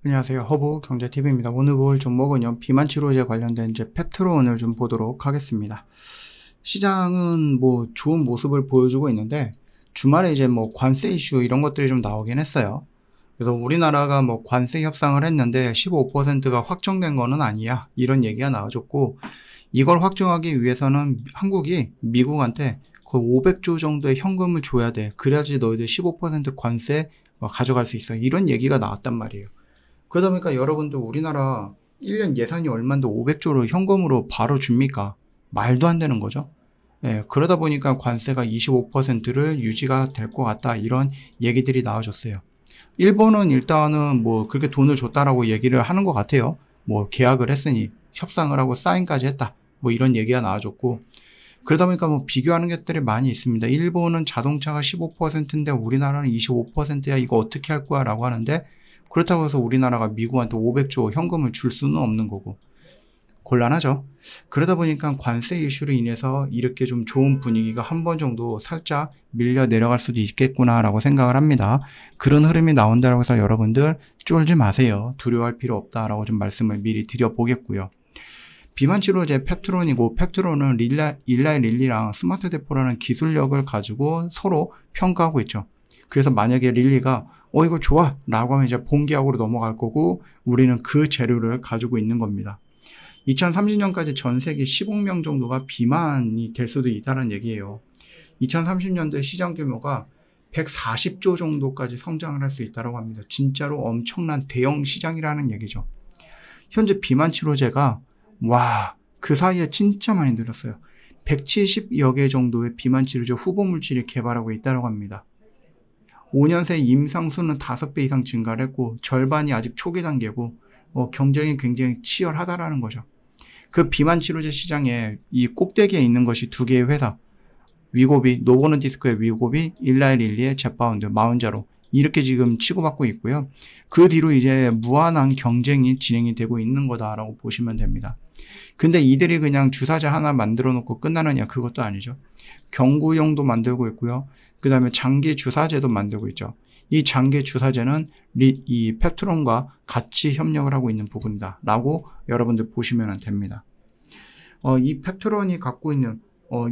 안녕하세요. 허브 경제TV입니다. 오늘 볼 종목은요, 비만 치료제 관련된 이제 펩트론을 좀 보도록 하겠습니다. 시장은 뭐 좋은 모습을 보여주고 있는데, 주말에 이제 뭐 관세 이슈 이런 것들이 좀 나오긴 했어요. 그래서 우리나라가 뭐 관세 협상을 했는데 15%가 확정된 거는 아니야. 이런 얘기가 나와줬고, 이걸 확정하기 위해서는 한국이 미국한테 거의 500조 정도의 현금을 줘야 돼. 그래야지 너희들 15% 관세 가져갈 수 있어. 이런 얘기가 나왔단 말이에요. 그러다 보니까 여러분들 우리나라 1년 예산이 얼만데 500조를 현금으로 바로 줍니까? 말도 안 되는 거죠. 예, 그러다 보니까 관세가 25%를 유지가 될 것 같다. 이런 얘기들이 나와줬어요. 일본은 일단은 뭐 그렇게 돈을 줬다라고 얘기를 하는 것 같아요. 뭐 계약을 했으니 협상을 하고 사인까지 했다. 뭐 이런 얘기가 나와줬고, 그러다 보니까 뭐 비교하는 것들이 많이 있습니다. 일본은 자동차가 15%인데 우리나라는 25%야. 이거 어떻게 할 거야? 라고 하는데, 그렇다고 해서 우리나라가 미국한테 500조 현금을 줄 수는 없는 거고 곤란하죠. 그러다 보니까 관세 이슈로 인해서 이렇게 좀 좋은 분위기가 한 번 정도 살짝 밀려 내려갈 수도 있겠구나 라고 생각을 합니다. 그런 흐름이 나온다고 해서 여러분들 쫄지 마세요. 두려워할 필요 없다라고 좀 말씀을 미리 드려보겠고요. 비만 치료제 펩트론이고, 펩트론은 일라이 릴리랑 스마트 대포라는 기술력을 가지고 서로 평가하고 있죠. 그래서 만약에 릴리가 이거 좋아 라고 하면 이제 본계약으로 넘어갈 거고, 우리는 그 재료를 가지고 있는 겁니다. 2030년까지 전 세계 10억 명 정도가 비만이 될 수도 있다는 얘기예요. 2030년도에 시장 규모가 140조 정도까지 성장을 할 수 있다고 합니다. 진짜로 엄청난 대형 시장이라는 얘기죠. 현재 비만 치료제가 그 사이에 진짜 많이 늘었어요. 170여 개 정도의 비만 치료제 후보 물질이 개발하고 있다고 합니다. 5년 새 임상수는 5배 이상 증가를 했고, 절반이 아직 초기 단계고, 경쟁이 굉장히 치열하다라는 거죠. 그 비만 치료제 시장에 이 꼭대기에 있는 것이 두 개의 회사, 위고비, 노보노디스크의 위고비, 일라이 릴리의 젯바운드, 마운자로, 이렇게 지금 치고받고 있고요. 그 뒤로 이제 무한한 경쟁이 진행이 되고 있는 거다라고 보시면 됩니다. 근데 이들이 그냥 주사제 하나 만들어 놓고 끝나느냐? 그것도 아니죠. 경구용도 만들고 있고요. 그 다음에 장기 주사제도 만들고 있죠. 이 장기 주사제는 이 펩트론과 같이 협력을 하고 있는 부분이다 라고 여러분들 보시면 됩니다. 이 펩트론이 갖고 있는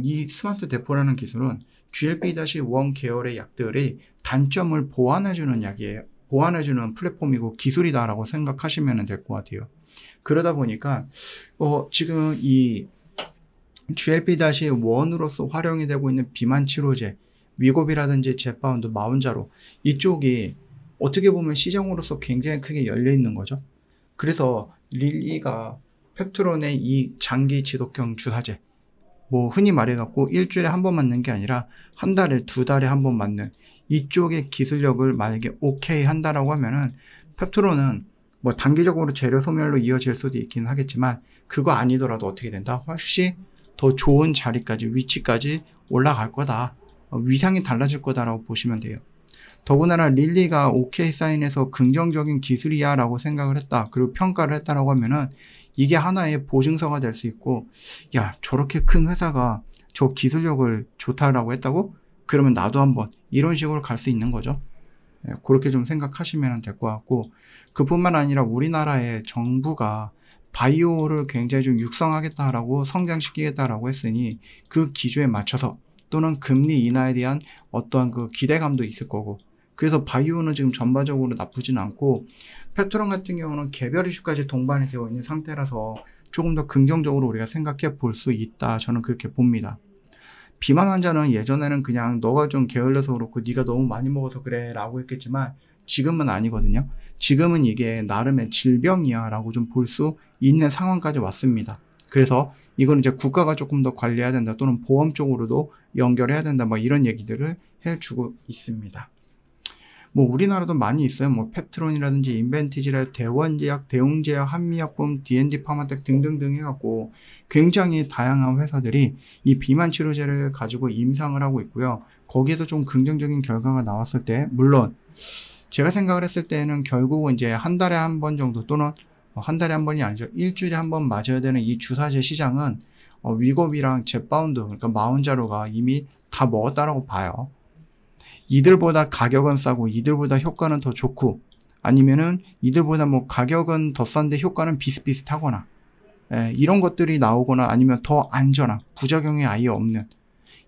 이 스마트 대포라는 기술은 GLP-1 계열의 약들의 단점을 보완해주는 약이에요. 보완해주는 플랫폼이고 기술이다라고 생각하시면 될 것 같아요. 그러다 보니까 지금 이 GLP-1으로서 활용이 되고 있는 비만 치료제, 위고비라든지 젯바운드, 마운자로, 이쪽이 어떻게 보면 시장으로서 굉장히 크게 열려 있는 거죠. 그래서 릴리가 펩트론의 이 장기 지속형 주사제, 뭐 흔히 말해갖고 일주일에 한 번 맞는 게 아니라 한 달에, 두 달에 한 번 맞는 이쪽의 기술력을 만약에 오케이 한다라고 하면은, 펩트론은 뭐 단기적으로 재료 소멸로 이어질 수도 있긴 하겠지만, 그거 아니더라도 어떻게 된다? 훨씬 더 좋은 자리까지, 위치까지 올라갈 거다. 위상이 달라질 거다라고 보시면 돼요. 더군다나 릴리가 오케이 사인해서 긍정적인 기술이야 라고 생각을 했다, 그리고 평가를 했다라고 하면은 이게 하나의 보증서가 될 수 있고, 야, 저렇게 큰 회사가 저 기술력을 좋다라고 했다고? 그러면 나도 한번, 이런 식으로 갈 수 있는 거죠. 그렇게 좀 생각하시면 될 것 같고, 그뿐만 아니라 우리나라의 정부가 바이오를 굉장히 좀 육성하겠다라고, 성장시키겠다라고 했으니 그 기조에 맞춰서, 또는 금리 인하에 대한 어떠한 그 기대감도 있을 거고, 그래서 바이오는 지금 전반적으로 나쁘진 않고, 펩트론 같은 경우는 개별 이슈까지 동반이 되어 있는 상태라서 조금 더 긍정적으로 우리가 생각해 볼 수 있다, 저는 그렇게 봅니다. 비만 환자는 예전에는 그냥 너가 좀 게을러서 그렇고 네가 너무 많이 먹어서 그래 라고 했겠지만, 지금은 아니거든요. 지금은 이게 나름의 질병이야 라고 좀 볼 수 있는 상황까지 왔습니다. 그래서 이건 이제 국가가 조금 더 관리해야 된다, 또는 보험 쪽으로도 연결해야 된다, 뭐 이런 얘기들을 해주고 있습니다. 뭐 우리나라도 많이 있어요. 뭐 펩트론이라든지 인벤티지라, 대원제약, 대웅제약, 한미약품, D&D 파마텍 등등등 해갖고 굉장히 다양한 회사들이 이 비만 치료제를 가지고 임상을 하고 있고요. 거기에서 좀 긍정적인 결과가 나왔을 때, 물론 제가 생각을 했을 때는 결국은 이제 한 달에 한 번 정도, 또는 한 달에 한 번이 아니죠, 일주일에 한 번 맞아야 되는 이 주사제 시장은 위고비랑 젯바운드, 그러니까 마운자로가 이미 다 먹었다라고 봐요. 이들보다 가격은 싸고 이들보다 효과는 더 좋고, 아니면은 이들보다 뭐 가격은 더 싼데 효과는 비슷비슷하거나, 이런 것들이 나오거나, 아니면 더 안전한, 부작용이 아예 없는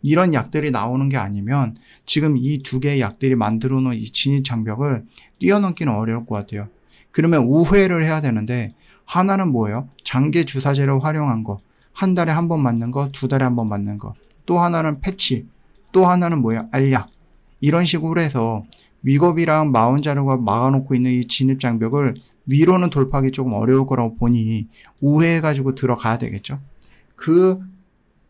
이런 약들이 나오는 게 아니면 지금 이 두 개의 약들이 만들어 놓은 이 진입 장벽을 뛰어넘기는 어려울 것 같아요. 그러면 우회를 해야 되는데, 하나는 뭐예요? 장기 주사제를 활용한 거, 한 달에 한 번 맞는 거, 두 달에 한 번 맞는 거, 또 하나는 패치, 또 하나는 뭐예요? 알약. 이런 식으로 해서 위겁이랑 마원자료가 막아놓고 있는 이 진입 장벽을 위로는 돌파하기 조금 어려울 거라고 보니 우회해가지고 들어가야 되겠죠. 그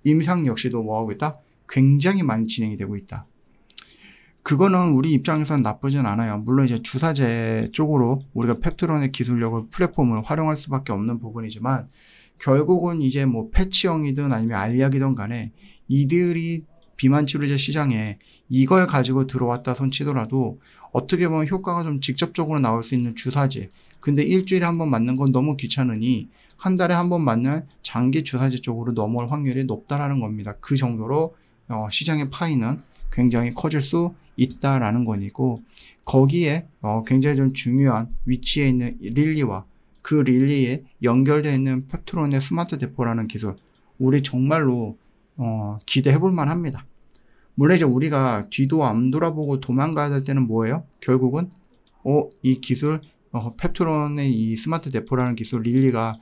임상 역시도 뭐하고 있다? 굉장히 많이 진행이 되고 있다. 그거는 우리 입장에서는 나쁘진 않아요. 물론 이제 주사제 쪽으로 우리가 펩트론의 기술력을 플랫폼을 활용할 수밖에 없는 부분이지만, 결국은 이제 뭐 패치형이든 아니면 알약이든 간에 이들이 비만 치료제 시장에 이걸 가지고 들어왔다 손 치더라도 어떻게 보면 효과가 좀 직접적으로 나올 수 있는 주사제, 근데 일주일에 한 번 맞는 건 너무 귀찮으니 한 달에 한 번 맞는 장기 주사제 쪽으로 넘어올 확률이 높다라는 겁니다. 그 정도로 시장의 파이는 굉장히 커질 수 있다라는 거니고, 거기에 굉장히 좀 중요한 위치에 있는 릴리와 그 릴리에 연결되어 있는 펩트론의 스마트 대포라는 기술, 우리 정말로 기대해 볼 만합니다. 물론 이제 우리가 뒤도 안 돌아보고 도망가야 될 때는 뭐예요? 결국은 이 기술, 펩트론의 이 스마트 대포라는 기술 릴리가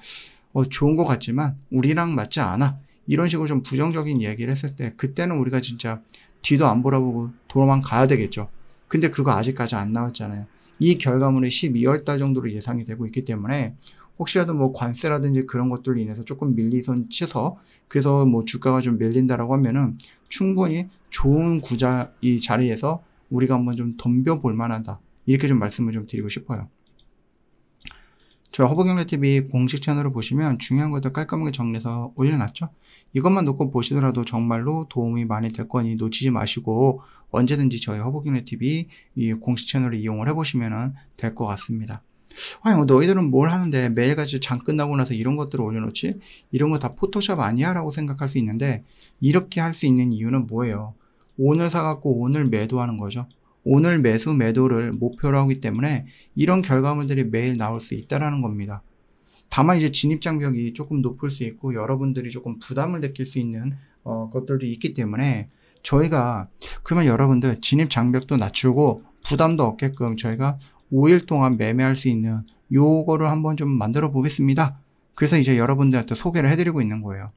좋은 것 같지만 우리랑 맞지 않아, 이런 식으로 좀 부정적인 얘기를 했을 때, 그때는 우리가 진짜 뒤도 안 돌아보고 도망가야 되겠죠. 근데 그거 아직까지 안 나왔잖아요. 이 결과물이 12월 달 정도로 예상이 되고 있기 때문에 혹시라도 뭐 관세라든지 그런 것들로 인해서 조금 밀리선 치서 그래서 뭐 주가가 좀 밀린다라고 하면은 충분히 좋은 구자 이 자리에서 우리가 한번 좀 덤벼볼 만하다, 이렇게 좀 말씀을 좀 드리고 싶어요. 저희 허브경제TV 공식 채널을 보시면 중요한 것들 깔끔하게 정리해서 올려놨죠. 이것만 놓고 보시더라도 정말로 도움이 많이 될 거니 놓치지 마시고 언제든지 저희 허브경제TV 이 공식 채널을 이용을 해보시면 될 것 같습니다. 아니 너희들은 뭘 하는데 매일같이 장 끝나고 나서 이런 것들을 올려놓지? 이런 거 다 포토샵 아니야? 라고 생각할 수 있는데, 이렇게 할 수 있는 이유는 뭐예요? 오늘 사갖고 오늘 매도하는 거죠. 오늘 매수 매도를 목표로 하기 때문에 이런 결과물들이 매일 나올 수 있다라는 겁니다. 다만 이제 진입 장벽이 조금 높을 수 있고 여러분들이 조금 부담을 느낄 수 있는 것들도 있기 때문에, 저희가 그러면 여러분들 진입 장벽도 낮추고 부담도 없게끔 저희가 5일 동안 매매할 수 있는 요거를 한번 좀 만들어 보겠습니다. 그래서 이제 여러분들한테 소개를 해드리고 있는 거예요.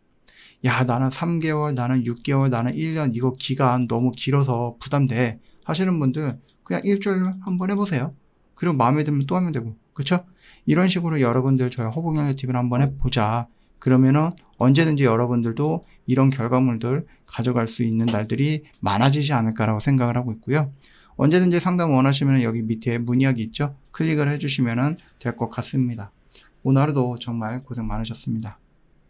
야, 나는 3개월, 나는 6개월, 나는 1년, 이거 기간 너무 길어서 부담돼 하시는 분들 그냥 일주일 한번 해보세요. 그리고 마음에 들면 또 하면 되고, 그쵸? 이런 식으로 여러분들 저희 허브경제TV를 한번 해보자. 그러면은 언제든지 여러분들도 이런 결과물들 가져갈 수 있는 날들이 많아지지 않을까라고 생각을 하고 있고요. 언제든지 상담 원하시면 여기 밑에 문의하기 있죠? 클릭을 해주시면 될 것 같습니다. 오늘 하루도 정말 고생 많으셨습니다.